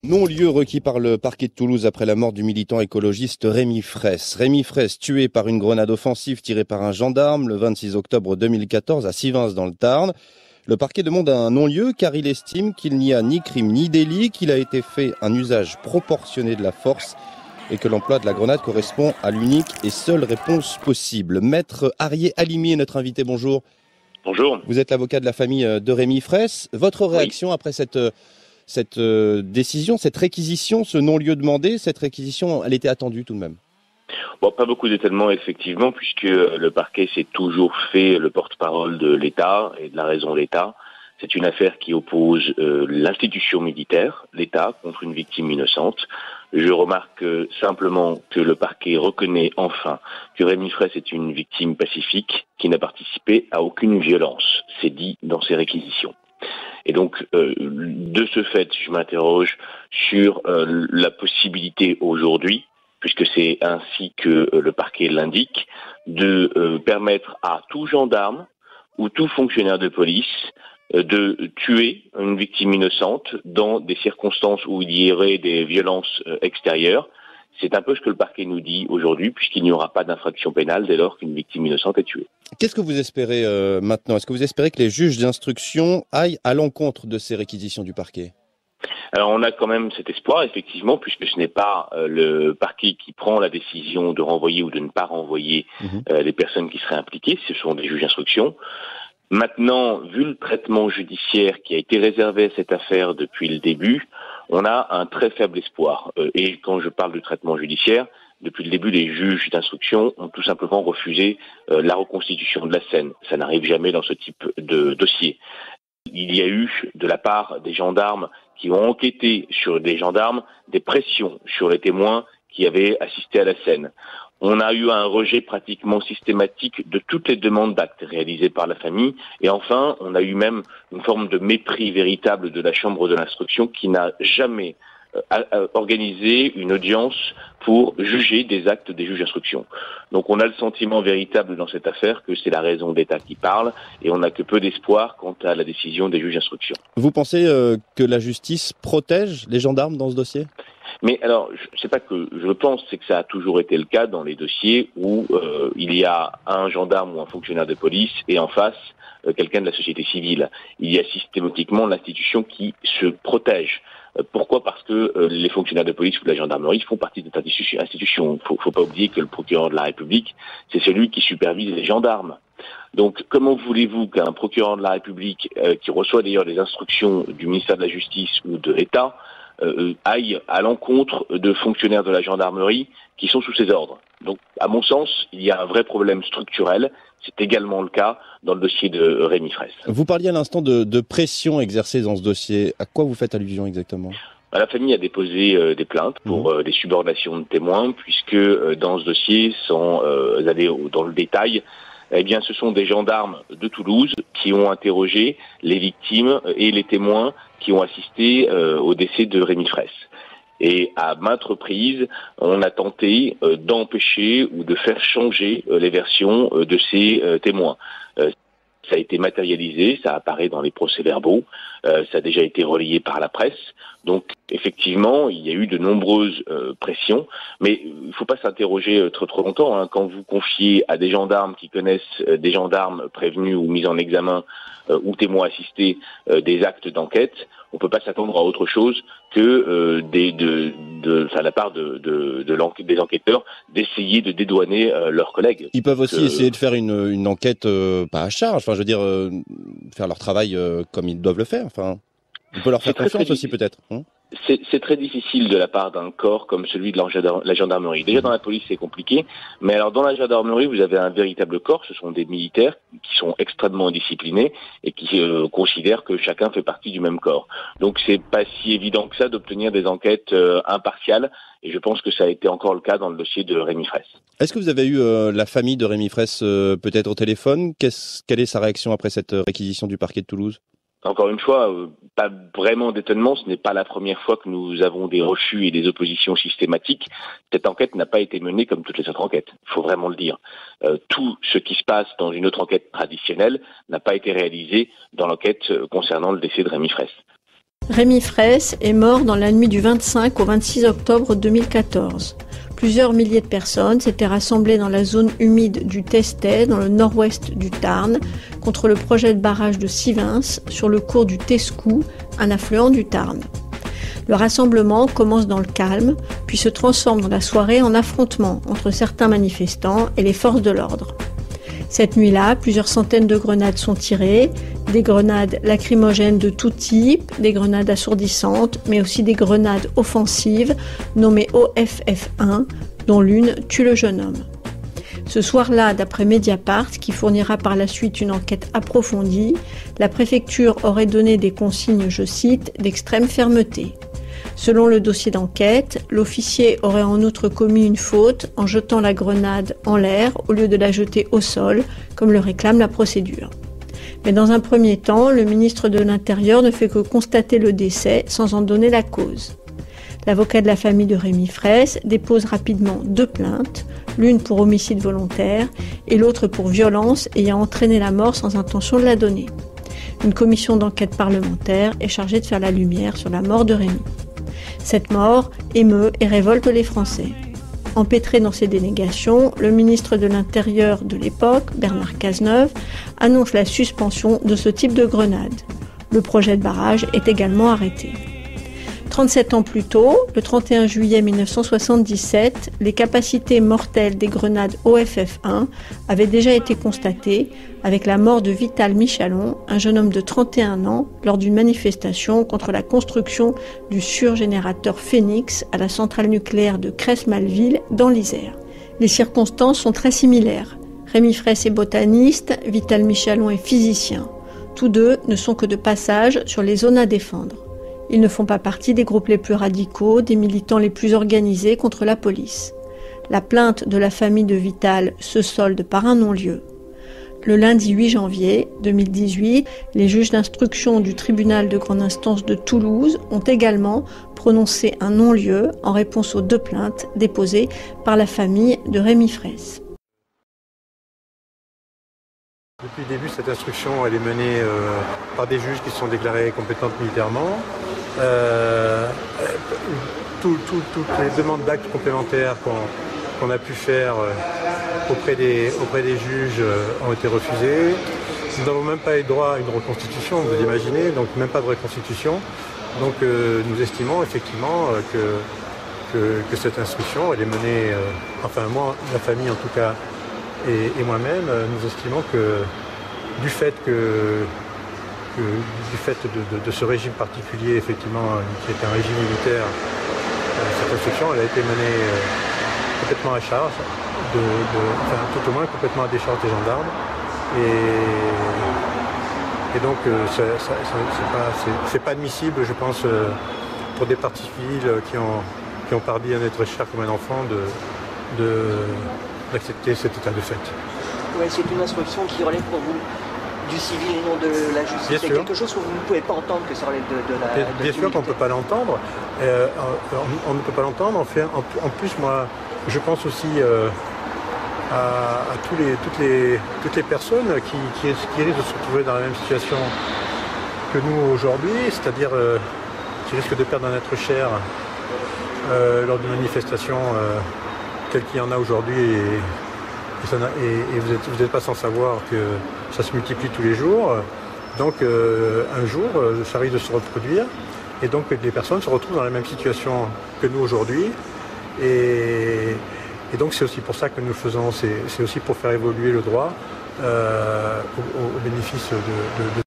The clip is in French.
Non-lieu requis par le parquet de Toulouse après la mort du militant écologiste Rémi Fraisse. Rémi Fraisse, tué par une grenade offensive tirée par un gendarme le 26 octobre 2014 à Sivens dans le Tarn. Le parquet demande un non-lieu car il estime qu'il n'y a ni crime ni délit, qu'il a été fait un usage proportionné de la force et que l'emploi de la grenade correspond à l'unique et seule réponse possible. Maître Arié Alimi est notre invité, bonjour. Bonjour. Vous êtes l'avocat de la famille de Rémi Fraisse. Votre réaction après cette décision, cette réquisition, ce non-lieu demandé, cette réquisition, elle était attendue tout de même? Bon, pas beaucoup d'étonnement effectivement, puisque le parquet s'est toujours fait le porte-parole de l'État et de la raison de l'État. C'est une affaire qui oppose l'institution militaire, l'État, contre une victime innocente. Je remarque simplement que le parquet reconnaît enfin que Rémi Fraisse est une victime pacifique qui n'a participé à aucune violence. C'est dit dans ses réquisitions. Et donc, de ce fait, je m'interroge sur la possibilité aujourd'hui, puisque c'est ainsi que le parquet l'indique, de permettre à tout gendarme ou tout fonctionnaire de police de tuer une victime innocente dans des circonstances où il y aurait des violences extérieures. C'est un peu ce que le parquet nous dit aujourd'hui, puisqu'il n'y aura pas d'infraction pénale dès lors qu'une victime innocente est tuée. Qu'est-ce que vous espérez maintenant? Est-ce que vous espérez que les juges d'instruction aillent à l'encontre de ces réquisitions du parquet? Alors on a quand même cet espoir, effectivement, puisque ce n'est pas le parquet qui prend la décision de renvoyer ou de ne pas renvoyer les personnes qui seraient impliquées, ce sont des juges d'instruction. Maintenant, vu le traitement judiciaire qui a été réservé à cette affaire depuis le début, on a un très faible espoir. Et quand je parle de traitement judiciaire, depuis le début, les juges d'instruction ont tout simplement refusé la reconstitution de la scène. Ça n'arrive jamais dans ce type de dossier. Il y a eu, de la part des gendarmes qui ont enquêté sur des gendarmes, des pressions sur les témoins qui avaient assisté à la scène. On a eu un rejet pratiquement systématique de toutes les demandes d'actes réalisées par la famille. Et enfin, on a eu même une forme de mépris véritable de la Chambre de l'instruction qui n'a jamais organisé une audience pour juger des actes des juges d'instruction. Donc on a le sentiment véritable dans cette affaire que c'est la raison d'État qui parle et on n'a que peu d'espoir quant à la décision des juges d'instruction. Vous pensez que la justice protège les gendarmes dans ce dossier? Mais alors, c'est pas que je le pense, c'est que ça a toujours été le cas dans les dossiers où il y a un gendarme ou un fonctionnaire de police et en face quelqu'un de la société civile. Il y a systématiquement l'institution qui se protège. Pourquoi? Parce que les fonctionnaires de police ou de la gendarmerie font partie de cette institution. Faut pas oublier que le procureur de la République, c'est celui qui supervise les gendarmes. Donc, comment voulez-vous qu'un procureur de la République, qui reçoit d'ailleurs des instructions du ministère de la Justice ou de l'État, aille à l'encontre de fonctionnaires de la gendarmerie qui sont sous ses ordres? Donc, à mon sens, il y a un vrai problème structurel. C'est également le cas dans le dossier de Rémi Fraisse. Vous parliez à l'instant de pression exercée dans ce dossier. À quoi vous faites allusion exactement? La famille a déposé des plaintes pour des subordinations de témoins, puisque dans ce dossier, sans aller dans le détail, eh bien, ce sont des gendarmes de Toulouse qui ont interrogé les victimes et les témoins qui ont assisté au décès de Rémi Fraisse. Et à maintes reprises, on a tenté d'empêcher ou de faire changer les versions de ces témoins. Ça a été matérialisé, ça apparaît dans les procès-verbaux, ça a déjà été relayé par la presse. Donc effectivement, il y a eu de nombreuses pressions, mais il ne faut pas s'interroger trop longtemps. Hein. Quand vous confiez à des gendarmes qui connaissent des gendarmes prévenus ou mis en examen ou témoins assistés des actes d'enquête, on ne peut pas s'attendre à autre chose que de la part des enquêteurs d'essayer de dédouaner leurs collègues. Ils peuvent aussi essayer de faire une enquête pas à charge, enfin je veux dire faire leur travail comme ils doivent le faire. Enfin, on peut leur faire confiance aussi peut-être. C'est très difficile de la part d'un corps comme celui de la gendarmerie. Déjà dans la police c'est compliqué, mais alors dans la gendarmerie vous avez un véritable corps, ce sont des militaires qui sont extrêmement disciplinés et qui considèrent que chacun fait partie du même corps. Donc c'est pas si évident que ça d'obtenir des enquêtes impartiales et je pense que ça a été encore le cas dans le dossier de Rémi Fraisse. Est-ce que vous avez eu la famille de Rémi Fraisse peut-être au téléphone? Quelle est sa réaction après cette réquisition du parquet de Toulouse? Encore une fois, pas vraiment d'étonnement, ce n'est pas la première fois que nous avons des refus et des oppositions systématiques. Cette enquête n'a pas été menée comme toutes les autres enquêtes, il faut vraiment le dire. Tout ce qui se passe dans une autre enquête traditionnelle n'a pas été réalisé dans l'enquête concernant le décès de Rémi Fraisse. Rémi Fraisse est mort dans la nuit du 25 au 26 octobre 2014. Plusieurs milliers de personnes s'étaient rassemblées dans la zone humide du Testet, dans le nord-ouest du Tarn, contre le projet de barrage de Sivins sur le cours du Tescou, un affluent du Tarn. Le rassemblement commence dans le calme, puis se transforme dans la soirée en affrontement entre certains manifestants et les forces de l'ordre. Cette nuit-là, plusieurs centaines de grenades sont tirées, des grenades lacrymogènes de tout type, des grenades assourdissantes, mais aussi des grenades offensives nommées OFF1, dont l'une tue le jeune homme. Ce soir-là, d'après Mediapart, qui fournira par la suite une enquête approfondie, la préfecture aurait donné des consignes, je cite, d'extrême fermeté. Selon le dossier d'enquête, l'officier aurait en outre commis une faute en jetant la grenade en l'air au lieu de la jeter au sol, comme le réclame la procédure. Mais dans un premier temps, le ministre de l'Intérieur ne fait que constater le décès sans en donner la cause. L'avocat de la famille de Rémi Fraisse dépose rapidement 2 plaintes, l'une pour homicide volontaire et l'autre pour violence ayant entraîné la mort sans intention de la donner. Une commission d'enquête parlementaire est chargée de faire la lumière sur la mort de Rémi. Cette mort émeut et révolte les Français. Empêtré dans ses dénégations, le ministre de l'Intérieur de l'époque, Bernard Cazeneuve, annonce la suspension de ce type de grenade. Le projet de barrage est également arrêté. 37 ans plus tôt, le 31 juillet 1977, les capacités mortelles des grenades OFF1 avaient déjà été constatées avec la mort de Vital Michalon, un jeune homme de 31 ans, lors d'une manifestation contre la construction du surgénérateur Phénix à la centrale nucléaire de Cresse-Malville dans l'Isère. Les circonstances sont très similaires. Rémi Fraisse est botaniste, Vital Michalon est physicien. Tous deux ne sont que de passage sur les zones à défendre. Ils ne font pas partie des groupes les plus radicaux, des militants les plus organisés contre la police. La plainte de la famille de Vital se solde par un non-lieu. Le lundi 8 janvier 2018, les juges d'instruction du tribunal de grande instance de Toulouse ont également prononcé un non-lieu en réponse aux 2 plaintes déposées par la famille de Rémi Fraisse. Depuis le début, cette instruction elle est menée par des juges qui sont déclarés compétents militairement. Toutes les demandes d'actes complémentaires qu'on a pu faire auprès des juges ont été refusées. Nous n'avons même pas eu droit à une reconstitution, vous imaginez, donc même pas de reconstitution. Donc nous estimons effectivement que cette instruction elle est menée, enfin moi, la famille en tout cas, et moi-même, nous estimons que du fait de ce régime particulier, effectivement, qui est un régime militaire, cette instruction elle a été menée complètement à charge, enfin tout au moins complètement à décharge des gendarmes. Et donc c'est pas admissible, je pense, pour des parties civiles qui ont parlé à être chers comme un enfant d'accepter cet état de fait. Ouais, c'est une instruction qui relève pour vous du civil et non de la justice. C'est quelque chose que vous ne pouvez pas entendre, que ça relève de la... Bien sûr qu'on ne peut pas l'entendre. On ne peut pas l'entendre. En plus, moi, je pense aussi à toutes les personnes qui risquent de se retrouver dans la même situation que nous aujourd'hui, c'est-à-dire qui risquent de perdre un être cher lors d'une manifestation telle qu'il y en a aujourd'hui. Et vous n'êtes pas sans savoir que ça se multiplie tous les jours. Donc un jour, ça risque de se reproduire. Et donc les personnes se retrouvent dans la même situation que nous aujourd'hui. Et donc c'est aussi pour ça que nous faisons, c'est aussi pour faire évoluer le droit au bénéfice de